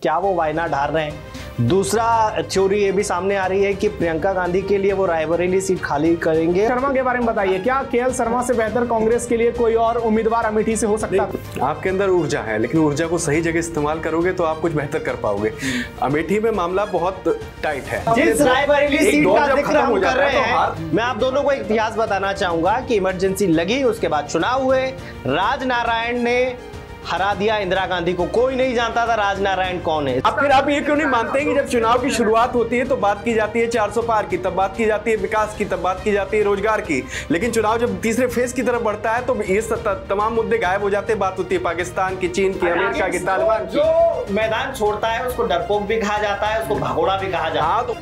क्या वो वायनाड हार रहे हैं। दूसरा थ्योरी ये भी सामने आ रही है कि प्रियंका गांधी के लिए वो रायबरेली सीट खाली करेंगे। शर्मा के बारे में बताइए, क्या केएल शर्मा से बेहतर कांग्रेस के लिए कोई और उम्मीदवार अमेठी से हो सकता है? आपके अंदर ऊर्जा है, लेकिन ऊर्जा को सही जगह इस्तेमाल करोगे तो आप कुछ बेहतर कर पाओगे। अमेठी में मामला बहुत टाइट है। जिस रायबरेली सीट का जिक्र हम कर रहे हैं, मैं आप दोनों को एक इतिहास बताना चाहूंगा कि इमरजेंसी लगी, उसके बाद चुनाव हुए, राजनारायण ने हरा दिया इंदिरा गांधी को। कोई नहीं जानता था राजनारायण कौन है। अब फिर आप ये क्यों नहीं मानते हैं कि जब चुनाव की शुरुआत होती है तो बात की जाती है 400 पार की, तब बात की जाती है विकास की, तब बात की जाती है रोजगार की, लेकिन चुनाव जब तीसरे फेज की तरफ बढ़ता है तो ये तमाम मुद्दे गायब हो जाते हैं। बात होती है पाकिस्तान की, चीन की, अमेरिका की, तालिबान की। जो मैदान छोड़ता है उसको डरपोक भी कहा जाता है, उसको भगोड़ा भी कहा जाता है। हाँ, तो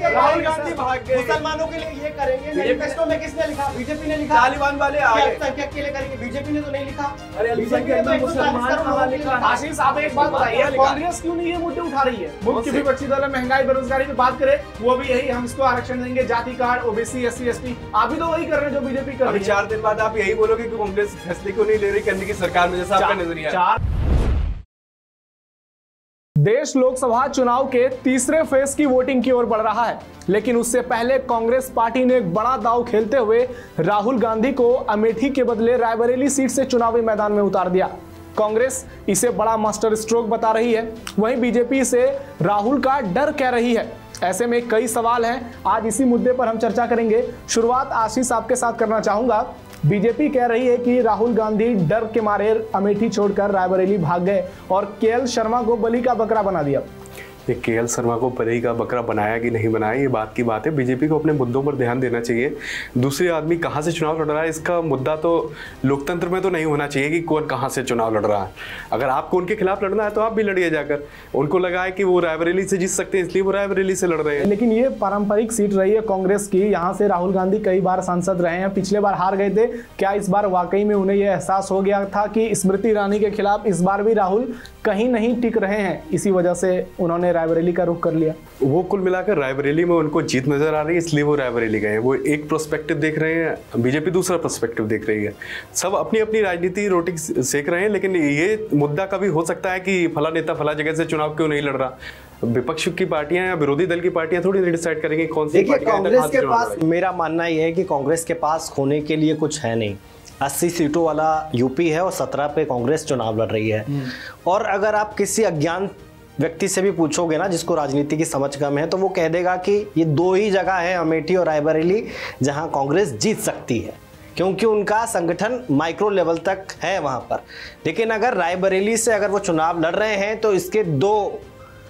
राहुल गांधी मुसलमानों के लिए ये करेंगे, मैनिफेस्टो में किसने लिखा? बीजेपी ने लिखा। तालिबान वाले अल्पसंख्यक के लिए करेंगे, बीजेपी ने तो नहीं लिखा। आशीष, आप एक बात बताइए, कांग्रेस क्यों नहीं ये मुद्दे उठा रही है? मुख्य विपक्षी दल है, महंगाई बेरोजगारी की बात करें, वो भी यही, हम इसको आरक्षण देंगे, जाति कार्ड, ओबीसी, एससी, एसटी। आप भी तो वही कर रहे हैं जो बीजेपी कर रही है। 4 दिन बाद आप यही बोलोगे कि कांग्रेस फैसले क्यों नहीं ले रही करने की सरकार में, जैसा आपका नजरिया। देश लोकसभा चुनाव के तीसरे फेज की वोटिंग की ओर बढ़ रहा है, लेकिन उससे पहले कांग्रेस पार्टी ने एक बड़ा दांव खेलते हुए राहुल गांधी को अमेठी के बदले रायबरेली सीट से चुनावी मैदान में उतार दिया। कांग्रेस इसे बड़ा मास्टर स्ट्रोक बता रही है, वहीं बीजेपी से राहुल का डर कह रही है। ऐसे में कई सवाल हैं, आज इसी मुद्दे पर हम चर्चा करेंगे। शुरुआत आशीष आपके साथ करना चाहूंगा। बीजेपी कह रही है कि राहुल गांधी डर के मारे अमेठी छोड़कर रायबरेली भाग गए और केएल शर्मा को बलि का बकरा बना दिया। ये केएल शर्मा को बलि का बकरा बनाया कि नहीं बनाया, ये बात की बात है। बीजेपी को अपने मुद्दों पर ध्यान देना चाहिए। दूसरे आदमी कहाँ से चुनाव लड़ रहा है, इसका मुद्दा तो लोकतंत्र में तो नहीं होना चाहिए कि कौन कहाँ से चुनाव लड़ रहा है। अगर आपको उनके खिलाफ लड़ना है तो आप भी लड़िए जाकर। उनको लगा है कि वो रायबरेली से जीत सकते हैं, इसलिए वो रायबरेली से लड़ रहे हैं। लेकिन ये पारंपरिक सीट रही है कांग्रेस की, यहाँ से राहुल गांधी कई बार सांसद रहे हैं, पिछले बार हार गए थे। क्या इस बार वाकई में उन्हें यह एहसास हो गया था कि स्मृति ईरानी के खिलाफ इस बार भी राहुल कहीं नहीं टिक रहे हैं, इसी वजह से उन्होंने रायबरेली का रुख कर लिया? वो कुल मिलाकर रायबरेली में उनको जीत नजर आ रही है, इसलिए वो रायबरेली गए हैं। वो एक प्रोस्पेक्टिव देख रहे हैं, बीजेपी दूसरा प्रोस्पेक्टिव देख रही है। सब अपनी अपनी राजनीति रोटी सेक रहे हैं, लेकिन ये मुद्दा कभी हो सकता है कि फला नेता फला जगह से चुनाव क्यों नहीं लड़ रहा। विपक्ष की पार्टियां या विरोधी दल की पार्टियां थोड़ी डिसाइड करेंगी कौन सी पार्टी। कांग्रेस के पास, मेरा मानना यह है कि कांग्रेस के पास होने के लिए कुछ है नहीं। 80 सीटों वाला यूपी है और 17 पे कांग्रेस चुनाव लड़ रही है। और अगर आप किसी अज्ञान व्यक्ति से भी पूछोगे ना, जिसको राजनीति की समझ कम है, तो वो कह देगा कि ये 2 ही जगह है, अमेठी और रायबरेली, जहां कांग्रेस जीत सकती है, क्योंकि उनका संगठन माइक्रो लेवल तक है वहां पर। लेकिन अगर रायबरेली से अगर वो चुनाव लड़ रहे हैं तो इसके 2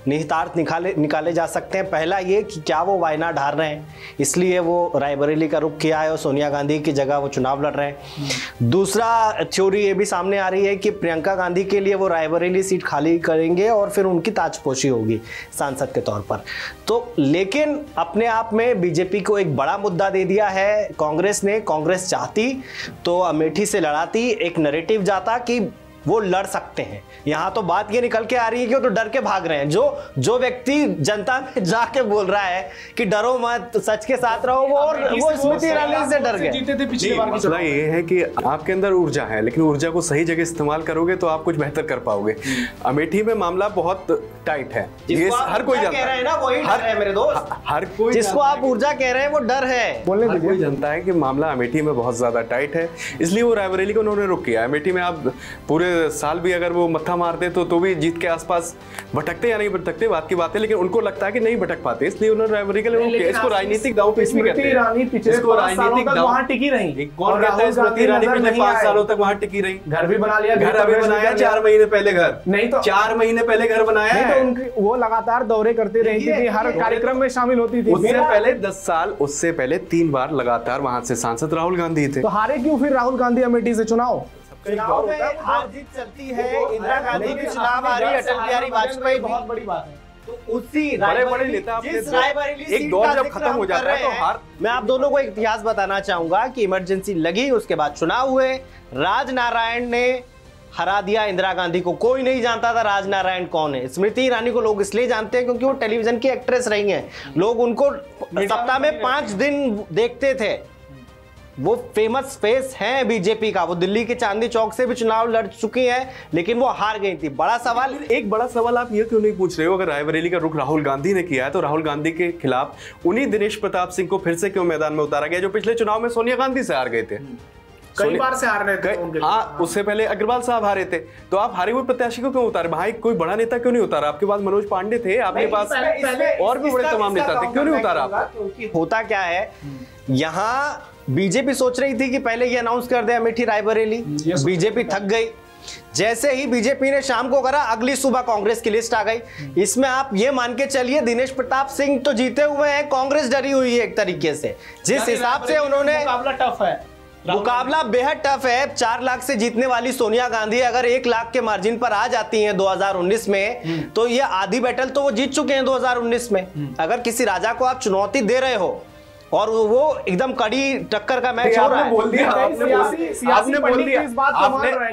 निहितार्थ निकाले जा सकते हैं। पहला ये कि क्या वो वायनाड हार रहे हैं, इसलिए वो रायबरेली का रुख किया है और सोनिया गांधी की जगह वो चुनाव लड़ रहे हैं। दूसरा थ्योरी ये भी सामने आ रही है कि प्रियंका गांधी के लिए वो रायबरेली सीट खाली करेंगे और फिर उनकी ताजपोशी होगी सांसद के तौर पर। तो लेकिन अपने आप में बीजेपी को एक बड़ा मुद्दा दे दिया है कांग्रेस ने। कांग्रेस चाहती तो अमेठी से लड़ाती, एक नैरेटिव जाता कि वो लड़ सकते हैं। यहाँ तो बात ये निकल के आ रही है कि वो तो डर के भाग रहे हैं। जो व्यक्ति जनता में जाके बोल रहा है कि डरो मत, सच के साथ रहो, वो स्मृति ईरानी से डर गए। मसला ये है कि आपके अंदर ऊर्जा है, लेकिन ऊर्जा को सही जगह इस्तेमाल करोगे तो आप कुछ बेहतर कर पाओगे। अमेठी में मामला बहुत टाइट है, ये हर कोई जानता है ना, वही डर है मेरे दोस्त। हर कोई, जिसको आप ऊर्जा कह रहे हैं वो डर है, हर कोई जानता है कि मामला अमेठी में बहुत ज्यादा टाइट है, इसलिए वो रायबरेली को उन्होंने रुक किया। अमेठी में आप पूरे साल भी अगर वो मत्था मारते तो भी जीत के आसपास भटकते या नहीं भटकते बात की बात है, लेकिन उनको लगता है कि नहीं भटक पाते, इसलिए उन्होंने रायबरेली के लिए इसको राजनीतिक दांव पेच भी कहते हैं। इसको राजनीतिक दांव, वहां टिकी रही। कौन कहता है स्मृति ईरानी पिछले 5 सालों तक वहां टिकी रही? घर भी बना लिया, घर अभी बनाया 4 महीने पहले, घर नहीं तो 4 महीने पहले घर बनाया है। वो लगातार दौरे करती रही थी, हर कार्यक्रम में शामिल होती थी। उससे पहले 10 साल, उससे पहले 3 बार लगातार वहां से सांसद राहुल गांधी थे। तो हारे क्यों फिर राहुल गांधी अमेठी से चुनाव? चुनाव में हार जीत चलती है, इंदिरा गांधी भी चुनाव आ रही है, अटल बिहारी वाजपेयी, बहुत बड़ी बात है। तो उसी बड़े नेता एक दौर जब खत्म हो जाता है तो हार। मैं आप दोनों को एक इतिहास बताना चाहूंगा कि इमरजेंसी लगी, उसके बाद चुनाव हुए, राजनारायण ने हरा दिया इंदिरा गांधी को। कोई नहीं जानता था राजनारायण कौन है। स्मृति ईरानी को लोग इसलिए जानते हैं क्योंकि वो टेलीविजन की एक्ट्रेस रही हैं। लोग उनको सप्ताह में 5 दिन देखते थे। वो फेमस फेस हैं बीजेपी का, वो दिल्ली के चांदनी चौक से भी चुनाव लड़ चुकी हैं, लेकिन वो हार गई थी। बड़ा सवाल, एक बड़ा सवाल आप ये क्यों नहीं पूछ रहे हो, अगर रायबरेली का रुख राहुल गांधी ने किया है तो राहुल गांधी के खिलाफ उन्हीं दिनेश प्रताप सिंह को फिर से क्यों मैदान में उतारा गया, जो पिछले चुनाव में सोनिया गांधी से हार गए थे, कई बार से हार रहे थे उनके। हाँ, उससे पहले अग्रवाल साहब हारे थे, तो आप हारे हुए प्रत्याशी को क्यों उतारे? भाई कोई बड़ा नेता क्यों नहीं उतारा? आपके पास मनोज पांडे थे, आपके पास और भी बड़े तमाम नेता थे, क्यों नहीं उतारा? क्योंकि होता क्या है, यहाँ बीजेपी सोच रही थी कि पहले ये अनाउंस कर दे अमेठी रायबरेली, बीजेपी थक गई। जैसे ही बीजेपी ने शाम को करा, अगली सुबह कांग्रेस की लिस्ट आ गई। इसमें आप ये मान के चलिए दिनेश प्रताप सिंह तो जीते हुए हैं, कांग्रेस डरी हुई है एक तरीके से, जिस हिसाब से उन्होंने, मुकाबला टफ है, मुकाबला बेहद टफ है। 4 लाख से जीतने वाली सोनिया गांधी अगर 1 लाख के मार्जिन पर आ जाती हैं 2019 में, तो ये आधी बैटल तो वो जीत चुके हैं 2019 में। अगर किसी राजा को आप चुनौती दे रहे हो और वो एकदम कड़ी टक्कर का मैच हो रहा है, बोल दिया, आपने बोल दिया,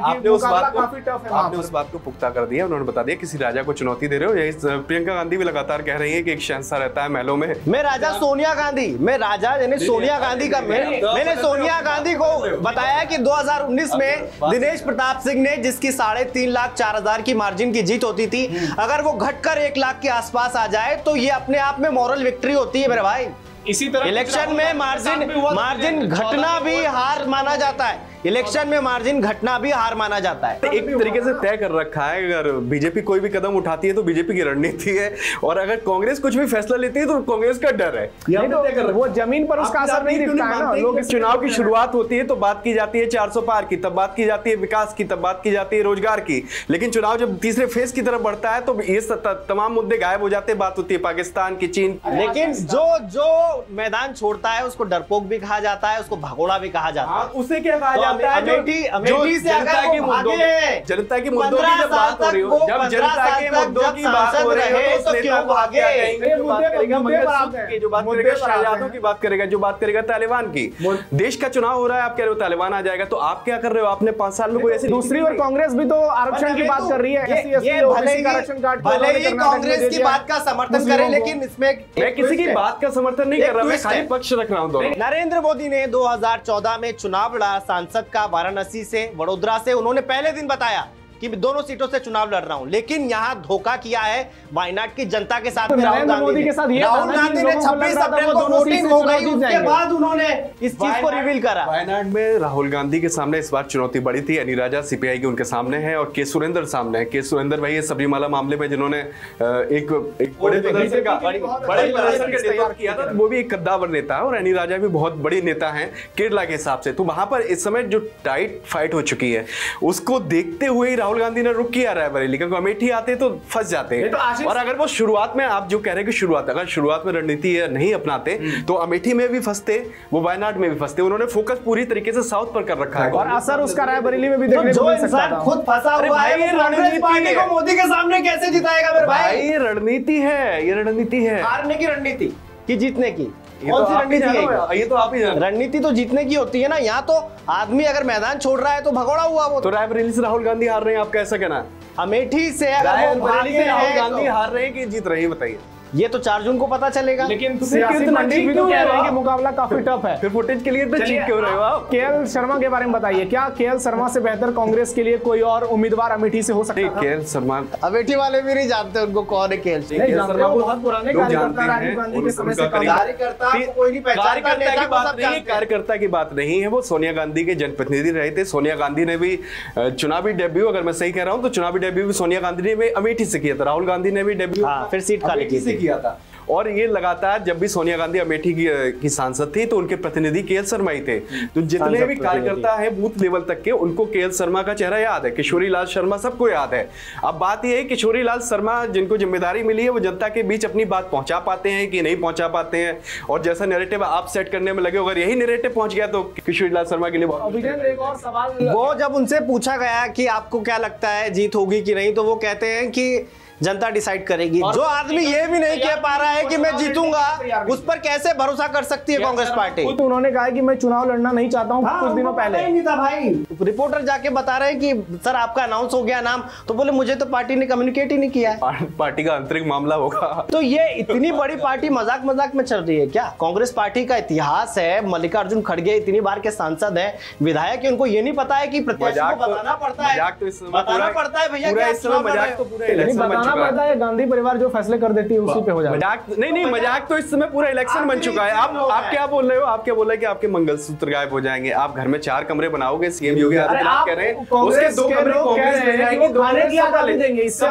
आपने उस बात को पुख्ता कर दिया। उन्होंने बता दिया किसी राजा को चुनौती दे रहे हो। यही प्रियंका गांधी भी लगातार कह रही है कि एक शहंशाह रहता है महलों में। मैं राजा सोनिया गांधी, मैं राजा यानी सोनिया गांधी का, मैंने सोनिया गांधी को बताया कि 2019 में दिनेश प्रताप सिंह ने, जिसकी 3.5 लाख 4,000 की मार्जिन की जीत होती थी, अगर वो घटकर 1 लाख के आसपास आ जाए तो ये अपने आप में मॉरल विक्ट्री होती है मेरे भाई। इसी तरह इलेक्शन में मार्जिन घटना भी हार माना जाता है, इलेक्शन में मार्जिन घटना भी हार माना जाता है। एक तरीके से तय कर रखा है, अगर बीजेपी कोई भी कदम उठाती है तो बीजेपी की रणनीति है, और अगर कांग्रेस कुछ भी फैसला लेती है तो कांग्रेस का डर है। तो वो जमीन पर उसका असर नहीं दिखता है ना। लोग चुनाव की शुरुआत होती है तो बात की जाती है 400 पार की, तब बात की जाती है विकास की, तब बात की जाती है रोजगार की, लेकिन चुनाव जब तीसरे फेज की तरफ बढ़ता है तो ये तमाम मुद्दे गायब हो जाते हैं। बात होती है पाकिस्तान की, चीन। लेकिन जो मैदान छोड़ता है उसको डरपोक भी कहा जाता है, उसको भगोड़ा भी कहा जाता है। उसे क्या कहा जाता है? अमेठी से अगर वो भागे हैं, जनता के मुद्दों की जब बात हो रही हो, जब जनता के मुद्दों की बात हो रही है तो क्यों भागे? जो बात करेगा मंगलसूत्र की, जो बात करेगा शहजादों की बात करेगा, जो बात करेगा तालिबान की। देश का चुनाव हो रहा है, आप कह रहे हो तालिबान आ जाएगा, तो आप क्या कर रहे हो? आपने 5 साल में कोई ऐसी दूसरी और कांग्रेस भी तो आरक्षण की बात कर रही है। भले ही कांग्रेस की बात का समर्थन करे, लेकिन इसमें मैं किसी की बात का समर्थन नहीं कर रहा, मैं खाली पक्ष रख रहा हूं। नरेंद्र मोदी ने 2014 में चुनाव लड़ा सांसद का, वाराणसी से, वडोदरा से। उन्होंने पहले दिन बताया कि दोनों सीटों से चुनाव लड़ रहा हूं, लेकिन यहां धोखा किया है वायनाड की जनता के साथ। नरेंद्र मोदी के साथ राहुल गांधी ने 26 अप्रैल को वोटिंग हो गई, उसके बाद उन्होंने इस चीज को रिवील करा। वायनाड में राहुल गांधी के सामने इस बार चुनौती बड़ी थी। अनिल राजा सीपीआई की उनके सामने है और के सुरेंद्र सामने है। के सुरेंद्र भाई सबरीमाला मामले में जिन्होंने एक बड़े प्रदर्शन का नेतृत्व किया था, वो भी एक कद्दावर नेता है, और अनिल राजा भी बहुत बड़ी नेता है केरला के हिसाब से। तो वहां पर इस समय जो टाइट फाइट हो चुकी है, उसको देखते हुए राहुल गांधी ने रुक किया रायबरेली, क्योंकि अमेठी आते तो फंस जाते हैं। तो और अगर वो शुरुआत में, आप जो कह रहे हैं कि अगर शुरुआत में रणनीति नहीं अपनाते तो अमेठी में भी फंसते, वो वायनाड में भी फंसते। उन्होंने फोकस पूरी तरीके से साउथ पर कर रखा है, और असर उसका रायबरेली में भी देखने को मिल सकता है। खुद फंसा हुआ है, कांग्रेस पार्टी को मोदी के सामने कैसे जिताएगा मेरे भाई? ये रणनीति है, ये रणनीति है। हारने की रणनीति कि जीतने की? कौन सी रणनीति है? ये तो आप ही जानते। रणनीति तो जीतने की होती है ना। यहाँ तो आदमी अगर मैदान छोड़ रहा है तो भगोड़ा हुआ वो। तो रायबरेली से राहुल गांधी हार रहे हैं, आप कैसा कहना? अमेठी से रायबरेली से राहुल गांधी हार रहे हैं कि जीत रहे हैं, बताइए। ये तो 4 जून को पता चलेगा। लेकिन सियासी पंडित भी तो कह रहे हैं कि मुकाबला काफी टफ है। फिर फुटेज के लिए तो चीख क्यों रहे हो आप? केएल शर्मा के बारे में बताइए, क्या केएल शर्मा से बेहतर कांग्रेस के लिए कोई और उम्मीदवार अमेठी से हो सकता है? केएल शर्मा, अमेठी वाले भी नहीं जानते उनको कौन है केएल शर्मा। बहुत पुराने कार्यकर्ता, राजीव गांधी के समय से कार्यकर्ता कोई नहीं पहचानता। नेता की बात नहीं है, कार्यकर्ता की बात नहीं है, वो सोनिया गांधी के जनप्रतिनिधि रहे थे। सोनिया गांधी ने भी चुनावी डेब्यू, अगर मैं सही कह रहा हूँ तो चुनावी डेब्यू भी सोनिया गांधी ने अमेठी से किया था। राहुल गांधी ने भी डेब्यू फिर सीट खाली से किया था। और ये लगातार जब भी सोनिया गांधी अमेठी की सांसद थी तो उनके प्रतिनिधि केएल शर्मा ही थे। तो जितने भी कार्यकर्ता हैं बूथ लेवल तक के, उनको केएल शर्मा का चेहरा याद है, किशोरी लाल शर्मा सबको याद है। अब बात यह है किशोरी लाल शर्मा जिनको जिम्मेदारी मिली है वो जनता के बीच अपनी बात पहुंचा पाते हैं कि नहीं पहुंचा पाते हैं, और जैसा नैरेटिव आप सेट करने में लगे, अगर यही नैरेटिव पहुंच गया तो किशोरी लाल शर्मा के लिए बहुत। एक और सवाल, वो जब उनसे पूछा गया कि आपको क्या लगता है जीत होगी कि नहीं, तो वो कहते हैं कि जनता डिसाइड करेगी। जो आदमी ये भी नहीं कह पा रहा है कि मैं जीतूंगा, उस पर कैसे भरोसा कर सकती है कांग्रेस पार्टी? तो उन्होंने कहा कि मैं चुनाव लड़ना नहीं चाहता हूँ कुछ दिनों पहले। नहीं था भाई, रिपोर्टर जाके बता रहे हैं कि सर आपका अनाउंस हो गया नाम, तो बोले मुझे तो पार्टी ने कम्युनिकेट ही नहीं किया है। पार्टी का आंतरिक मामला होगा। तो ये इतनी बड़ी पार्टी मजाक मजाक में चल रही है क्या? कांग्रेस पार्टी का इतिहास है, मल्लिकार्जुन खड़गे इतनी बार के सांसद हैं, विधायक, उनको ये नहीं पता है कि प्रत्याशी को बताना पड़ता है, बताना पड़ता है भैया क्या मजाक तो पूरा इलेक्शन बन बताना चुका पड़ता है। गांधी परिवार जो फैसले कर देती है उसी पे हो जाता है। मजाक नहीं, मजाक तो इस समय पूरा इलेक्शन बन चुका है। आप क्या बोल रहे हो? आप क्या बोल रहे हैं कि आपके मंगलसूत्र गायब हो जाएंगे? आप घर में 4 कमरे बनाओगे, सीएम योगी आदित्यनाथ कह रहे हैं उसके 2 कमरे कांग्रेस ले जाएगी, 2 खाने की आजादी देंगे। इससे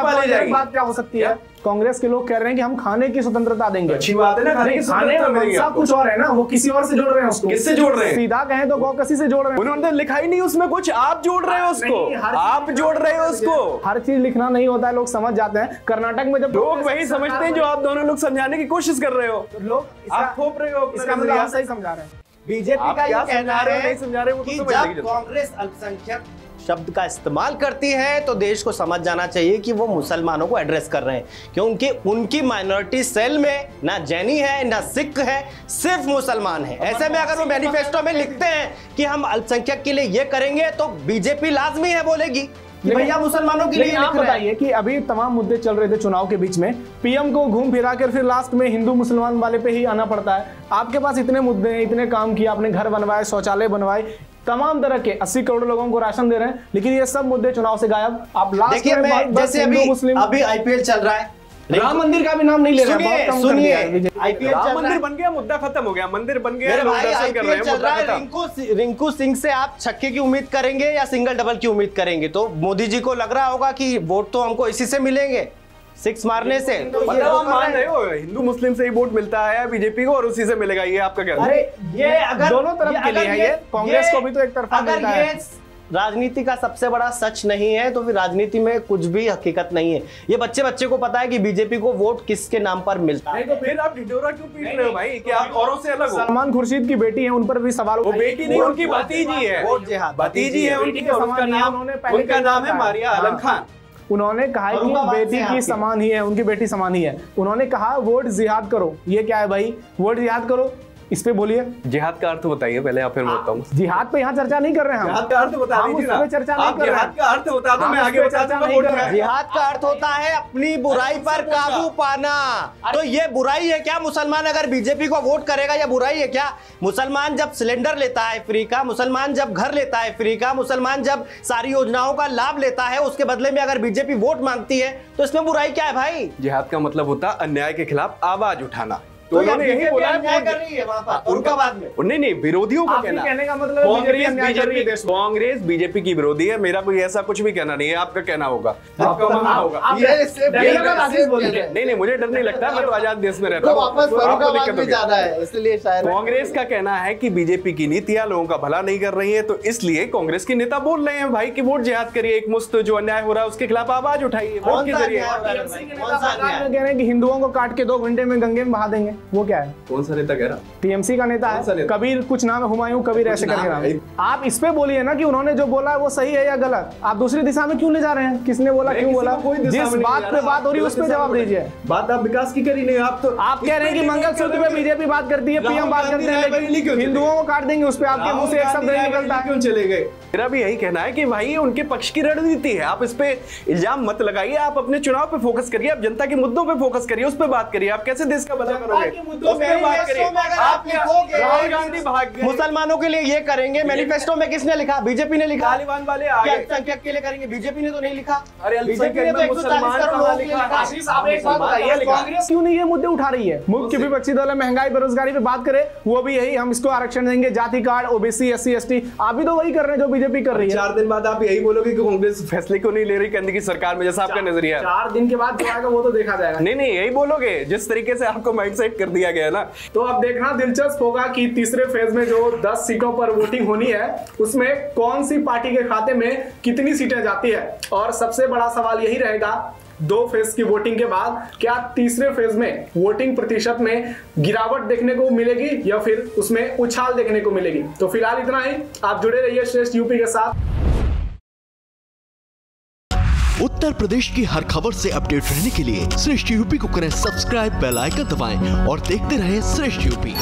बात क्या हो सकती है? कांग्रेस के लोग कह रहे हैं कि हम खाने की स्वतंत्रता देंगे। अच्छी बात है ना, खाने की स्वतंत्रता कुछ और है ना, वो किसी और से जोड़ रहे हैं उसको। किससे जोड़ रहे हैं? सीधा कहें तो गौकसी से जोड़ रहे हैं। उन्होंने लिखा ही नहीं उसमें कुछ, आप जोड़ रहे हो उसको, आप जोड़ रहे हो उसको। हर चीज लिखना नहीं होता है, लोग समझ जाते हैं। कर्नाटक में जब लोग वही समझते हैं जो आप दोनों लोग समझाने की कोशिश कर रहे हो। लोग आप थोप रहे हो, इसका मतलब आप सही समझा रहे हैं। बीजेपी का ये कहना है नहीं समझा रहे, वो कि तो जब कांग्रेस अल्पसंख्यक शब्द का इस्तेमाल करती है तो देश को समझ जाना चाहिए कि वो मुसलमानों को एड्रेस कर रहे हैं, क्योंकि उनकी माइनॉरिटी सेल में ना जैनी है ना सिख है, सिर्फ मुसलमान है। ऐसे में अगर वो मैनिफेस्टो में लिखते हैं कि हम अल्पसंख्यक के लिए ये करेंगे, तो बीजेपी लाजमी है बोलेगी कि भैया मुसलमानों के लिए आप बताइए कि अभी तमाम मुद्दे चल रहे थे चुनाव के बीच में, पीएम को घूम फिरा कर फिर लास्ट में हिंदू मुसलमान वाले पे ही आना पड़ता है। आपके पास इतने मुद्दे हैं, इतने काम किए आपने, घर बनवाए, शौचालय बनवाए, तमाम तरह के 80 करोड़ लोगों को राशन दे रहे हैं, लेकिन ये सब मुद्दे चुनाव से गायब। आप लास्ट देखिए, मैं जैसे अभी आईपीएल चल रहा है, राम मंदिर का भी नाम नहीं ले रहे हैं। सुनिए, आईपीएल राम मंदिर बन गया, मुद्दा खत्म हो गया, मंदिर बन गया, लोग दर्शन कर रहे हैं, मुद्दा खत्म। रिंकू सिंह से आप छक्के की उम्मीद करेंगे या सिंगल डबल की उम्मीद करेंगे? तो मोदी जी को लग रहा होगा कि वोट तो हमको इसी से मिलेंगे, 6 मारने से। तो मतलब आप मान रहे हो हिंदू मुस्लिम से ही वोट मिलता है बीजेपी को और उसी से मिलेगा, ये आपका कहना है? अरे ये अगर दोनों तरफ के लिए है, ये कांग्रेस को भी तो एक तरफा मिलता है। अगर ये राजनीति का सबसे बड़ा सच नहीं है तो फिर राजनीति में कुछ भी हकीकत नहीं है। ये बच्चे को पता है कि बीजेपी को वोट किसके नाम पर मिलता है। तो फिर आप ढिढोरा क्यों पीट रहे हो भाई कि आप औरों से अलग हो? सलमान खुर्शीद की बेटी है, उन पर भी सवाल। वो बेटी नहीं, उनकी भतीजी है, भतीजी है उनकी, उनका नाम है मारिया आलम खान। उन्होंने कहा कि बेटी की समान ही है, उनकी बेटी समान ही है। उन्होंने कहा वोट जिहाद करो। ये क्या है भाई, वोट जिहाद करो? इस पे बोलिए, जिहाद का अर्थ बताइए पहले, आप फिर बताता हूँ। जिहाद पे यहाँ चर्चा नहीं कर रहे हैं हम। जिहाद का अर्थ बता दीजिए ना, चर्चा नहीं कर रहे हैं। जिहाद का अर्थ बता दो, मैं आगे बता दूंगा। जिहाद का अर्थ होता है अपनी बुराई पर काबू पाना। तो ये बुराई है क्या? मुसलमान अगर बीजेपी को वोट करेगा, या बुराई है क्या? मुसलमान जब सिलेंडर लेता है फ्री का, मुसलमान जब घर लेता है फ्री का, मुसलमान जब सारी योजनाओं का लाभ लेता है, उसके बदले में अगर बीजेपी वोट मांगती है, तो इसमें बुराई क्या है भाई? जिहाद का मतलब होता है अन्याय के खिलाफ आवाज उठाना। तो उन्होंने यही बोला है, कर रही है वहां पर उनका बाद में। नहीं, विरोधियों का कहने का मतलब कांग्रेस बीजेपी की विरोधी है। मेरा कोई ऐसा कुछ भी कहना नहीं है, आपका कहना होगा, आपका मानना होगा। नहीं, मुझे डर नहीं लगता, मैं तो आजाद देश में रहता हूँ। इसलिए शायद कांग्रेस का कहना है कि बीजेपी की नीतियां लोगों का भला नहीं कर रही है, तो इसलिए कांग्रेस के नेता बोल रहे हैं भाई कि वोट जिहाद करिए, एक मुश्त जो अन्याय हो रहा है उसके खिलाफ आवाज उठाइए वोट के जरिए। कह रहे हैं कि हिंदुओं को काट के 2 घंटे में गंगे में बहा देंगे। वो क्या है? कौन सा नेता कह रहा? टीएमसी का नेता है, कबीर कुछ नाम है, हुमायूं कबीर ऐसे करके नाम। आप इस पे बोलिए ना कि उन्होंने जो बोला है वो सही है या गलत। आप दूसरी दिशा में क्यों ले जा रहे हैं? किसने बोला, क्यों बोला? जिस बात पे बात हो रही है उस पे जवाब दीजिए। बात आप विकास की करी नहीं, आप तो आप कह रहे हैं कि मंगलसूत्र पे बीजेपी बात करती है, पीएम बात करते हैं, लेकिन हिंदुओं को काट देंगे, उस पे आपके मुंह से एक शब्द नहीं निकलता। क्यों चले गए? मेरा भी यही कहना है कि भाई उनके पक्ष की रणनीति है, आप इस पे इल्जाम मत लगाइए। आप अपने चुनाव पे फोकस करिए, आप जनता के मुद्दों पे फोकस करिए, उस पे बात करिए। आप कैसे देश का भला करोगे, उस पे बात करिए। आप लिखोगे राहुल गांधी भाग गए, मुसलमानों के लिए ये करेंगे, मैनिफेस्टो में किसने लिखा? बीजेपी ने लिखा। तालिबान वाले आ गए, अल्पसंख्यक के लिए करेंगे, बीजेपी ने तो नहीं लिखा। अरे बीजेपी ने तो 140 करोड़ लोगों के लिए लिखा। आप एक बात बताइए, कांग्रेस क्यों नहीं ये मुद्दे उठा रही है? मुख्य विपक्षी दल है, महंगाई बेरोजगारी पे बात करे, वो भी यही, हम इसको आरक्षण देंगे, जाति कार्ड, ओबीसी, SC ST। आप भी तो वही कर रहे हैं जो बीजेपी कर रही है। 4 दिन बाद आप यही बोलोगे कि कांग्रेस फैसले क्यों नहीं ले रही केंद्र की सरकार में, जैसा आपका नजरिया है। 4 दिन के बाद जो आएगा वो तो देखा जाएगा। नहीं, यही बोलोगे जिस तरीके से आपको माइंडसेट कर दिया गया है ना। तो अब देखना दिलचस्प होगा कि तीसरे फेज में जो 10 सीटों पर वोटिंग होनी है उसमें कौन सी पार्टी के खाते में कितनी सीटें जाती है। और सबसे बड़ा सवाल यही रहेगा 2 फेज की वोटिंग के बाद, क्या तीसरे फेज में वोटिंग प्रतिशत में गिरावट देखने को मिलेगी या फिर उसमें उछाल देखने को मिलेगी। तो फिलहाल इतना ही, आप जुड़े रहिए श्रेष्ठ यूपी के साथ। उत्तर प्रदेश की हर खबर से अपडेट रहने के लिए श्रेष्ठ यूपी को करें सब्सक्राइब, बेल आइकन दबाएं और देखते रहें श्रेष्ठ यूपी।